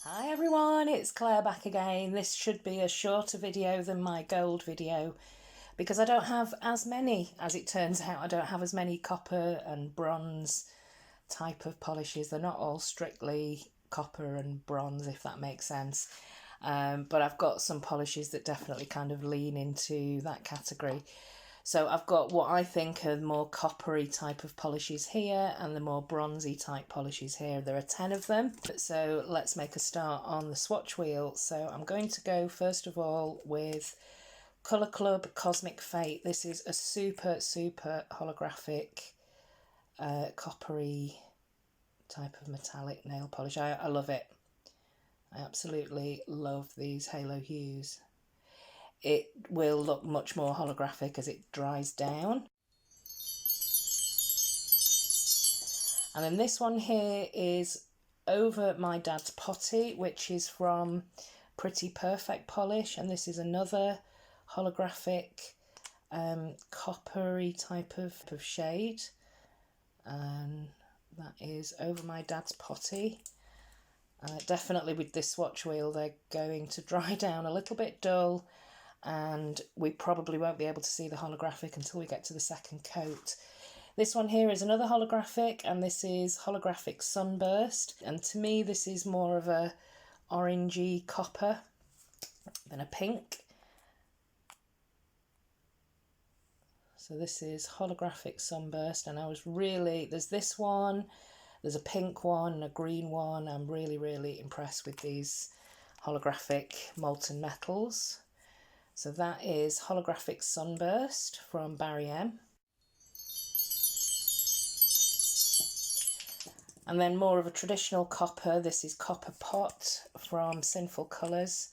Hi everyone, it's Claire back again. This should be a shorter video than my gold video because I don't have as many, as it turns out. I don't have as many copper and bronze type of polishes. They're not all strictly copper and bronze, if that makes sense. But I've got some polishes that definitely kind of lean into that category. So I've got what I think are the more coppery type of polishes here and the more bronzy type polishes here. There are 10 of them. So let's make a start on the swatch wheel. So I'm going to go first of all with Colour Club Cosmic Fate. This is a super holographic coppery type of metallic nail polish. I love it. I absolutely love these halo hues. It will look much more holographic as it dries down. And then this one here is Over My Dad's Potty, which is from Pretty Perfect Polish, and this is another holographic coppery type of shade, and that is Over My Dad's Potty. Definitely with this swatch wheel they're going to dry down a little bit dull, and we probably won't be able to see the holographic until we get to the second coat. This one here is another holographic, and this is Holographic Sunburst, and to me this is more of a orangey copper than a pink. So this is Holographic Sunburst, and I was really, there's this one, there's a pink one and a green one. I'm really impressed with these holographic molten metals. So that is Holographic Sunburst from Barry M. And then more of a traditional copper, this is Copper Pot from Sinful Colours,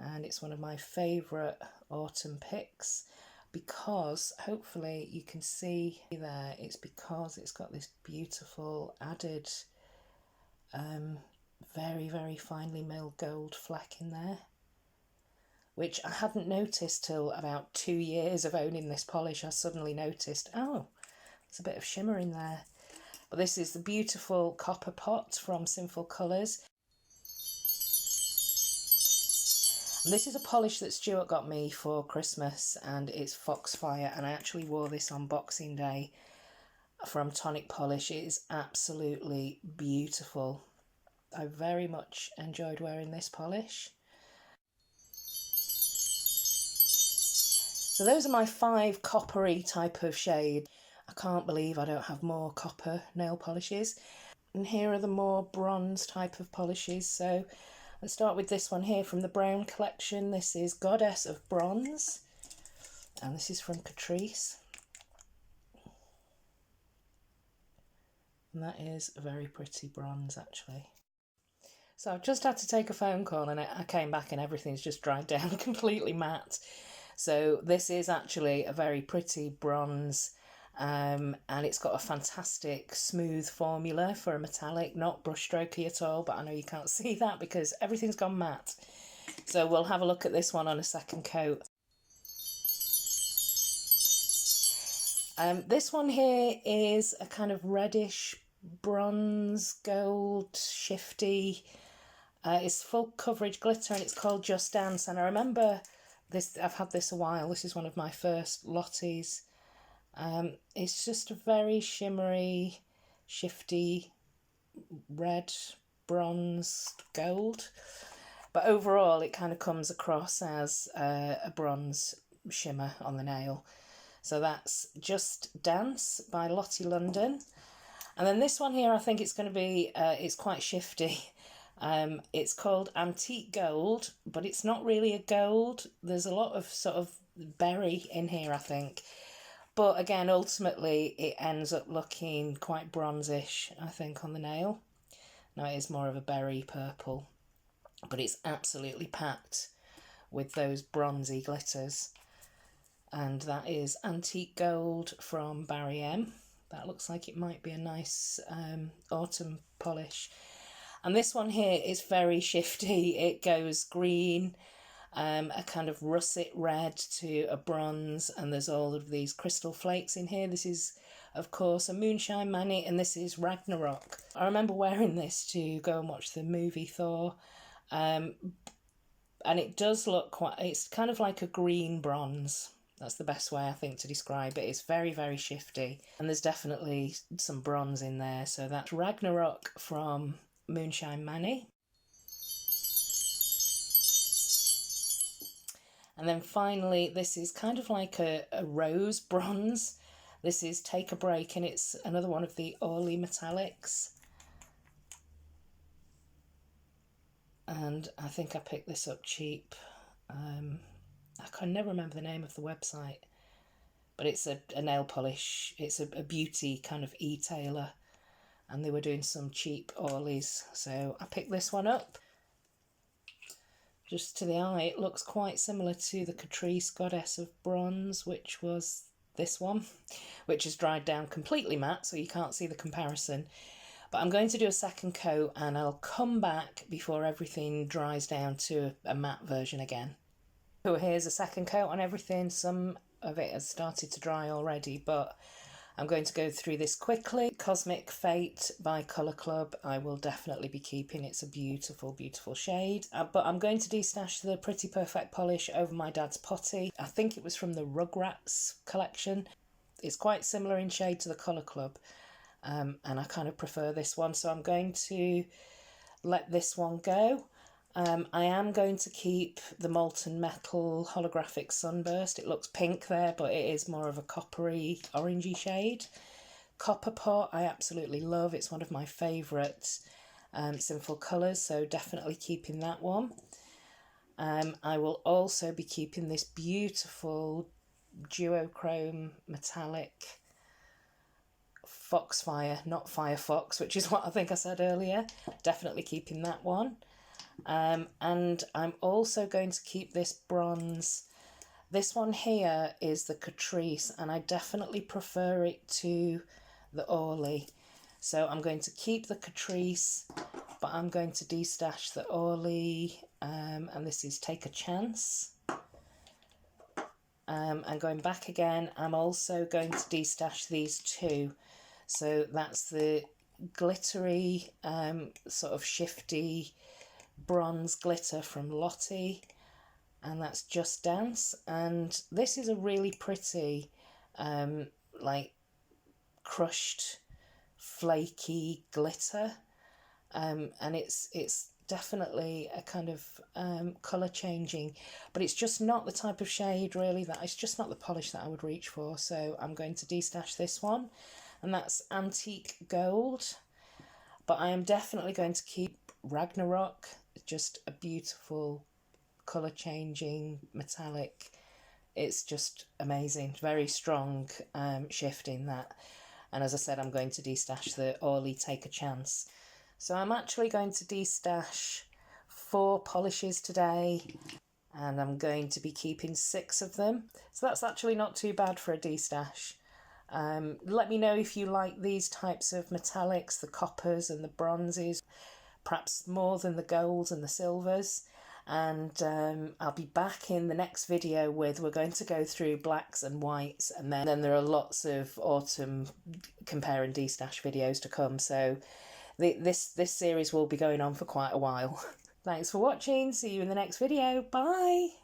and it's one of my favourite autumn picks because hopefully you can see there, it's because it's got this beautiful added very finely milled gold fleck in there, which I hadn't noticed till about 2 years of owning this polish. I suddenly noticed, oh, there's a bit of shimmer in there. But this is the beautiful Copper Pot from Sinful Colours. And this is a polish that Stuart got me for Christmas, and it's Foxfire, and I actually wore this on Boxing Day from Tonic Polish. It is absolutely beautiful. I very much enjoyed wearing this polish. So those are my 5 coppery type of shade. I can't believe I don't have more copper nail polishes. And here are the more bronze type of polishes. So let's start with this one here from the Brown collection. This is Goddess of Bronze, and this is from Catrice. And that is a very pretty bronze actually. So I've just had to take a phone call, and I came back and everything's just dried down completely matte. So this is actually a very pretty bronze, and it's got a fantastic smooth formula for a metallic, not brushstrokey at all, but I know you can't see that because everything's gone matte. So we'll have a look at this one on a second coat. This one here is a kind of reddish bronze gold shifty. It's full coverage glitter, and it's called Just Dance, and I remember this, I've had this a while. This is one of my first lotties. It's just a very shimmery, shifty red, bronze, gold. But overall it kind of comes across as a bronze shimmer on the nail. So that's Just Dance by Lottie London. And then this one here, I think it's going to be, it's quite shifty. It's called Antique Gold, but it's not really a gold. There's a lot of sort of berry in here, I think. But again, ultimately, it ends up looking quite bronzish, I think, on the nail. Now, it is more of a berry purple, but it's absolutely packed with those bronzy glitters. And that is Antique Gold from Barry M. That looks like it might be a nice autumn polish. And this one here is very shifty. It goes green, a kind of russet red to a bronze, and there's all of these crystal flakes in here. This is, of course, a Moonshine Mani, and this is Ragnarok. I remember wearing this to go and watch the movie Thor, And it does look quite, it's kind of like a green bronze. That's the best way I think to describe it. It's very, very shifty, and there's definitely some bronze in there. So that's Ragnarok from Moonshine Manny. And then finally, this is kind of like a rose bronze. This is Take a Break, and it's another one of the Orly metallics. And I think I picked this up cheap. I can never remember the name of the website, but it's a nail polish. It's a beauty kind of e-tailer, and they were doing some cheap Orleys, so I picked this one up. Just to the eye, it looks quite similar to the Catrice Goddess of Bronze, which was this one, which is dried down completely matte, so you can't see the comparison. But I'm going to do a second coat, and I'll come back before everything dries down to a matte version again. So here's a second coat on everything. Some of it has started to dry already, but I'm going to go through this quickly. Cosmic Fate by Colour Club, I will definitely be keeping. It's a beautiful, beautiful shade. But I'm going to destash the Pretty Perfect polish over my dad's potty. I think it was from the Rugrats collection. It's quite similar in shade to the Colour Club, and I kind of prefer this one. So I'm going to let this one go. I am going to keep the Molten Metal Holographic Sunburst. It looks pink there, but it is more of a coppery, orangey shade. Copper Pot, I absolutely love. It's one of my favourite Sinful colours, so definitely keeping that one. I will also be keeping this beautiful duochrome metallic Foxfire, not Firefox, which is what I think I said earlier. Definitely keeping that one. And I'm also going to keep this bronze. This one here is the Catrice, and I definitely prefer it to the Orly. So I'm going to keep the Catrice, but I'm going to destash the Orly, and this is Take a Chance. And going back again, I'm also going to destash these two. So that's the glittery, sort of shifty bronze glitter from Lottie, and that's Just Dance. And this is a really pretty like crushed flaky glitter, and it's definitely a kind of colour changing, but it's just not the type of shade really that it's just not the polish that I would reach for. So I'm going to destash this one, and that's Antique Gold. But I am definitely going to keep Ragnarok. Just a beautiful colour changing metallic. It's just amazing, very strong shift in that. And as I said, I'm going to destash the Orly Take a Chance. So I'm actually going to destash 4 polishes today, and I'm going to be keeping 6 of them. So that's actually not too bad for a destash. Let me know if you like these types of metallics, the coppers and the bronzes, perhaps more than the golds and the silvers. And I'll be back in the next video with, we're going to go through blacks and whites, and then there are lots of autumn compare and destash videos to come. So this series will be going on for quite a while. Thanks for watching. See you in the next video. Bye.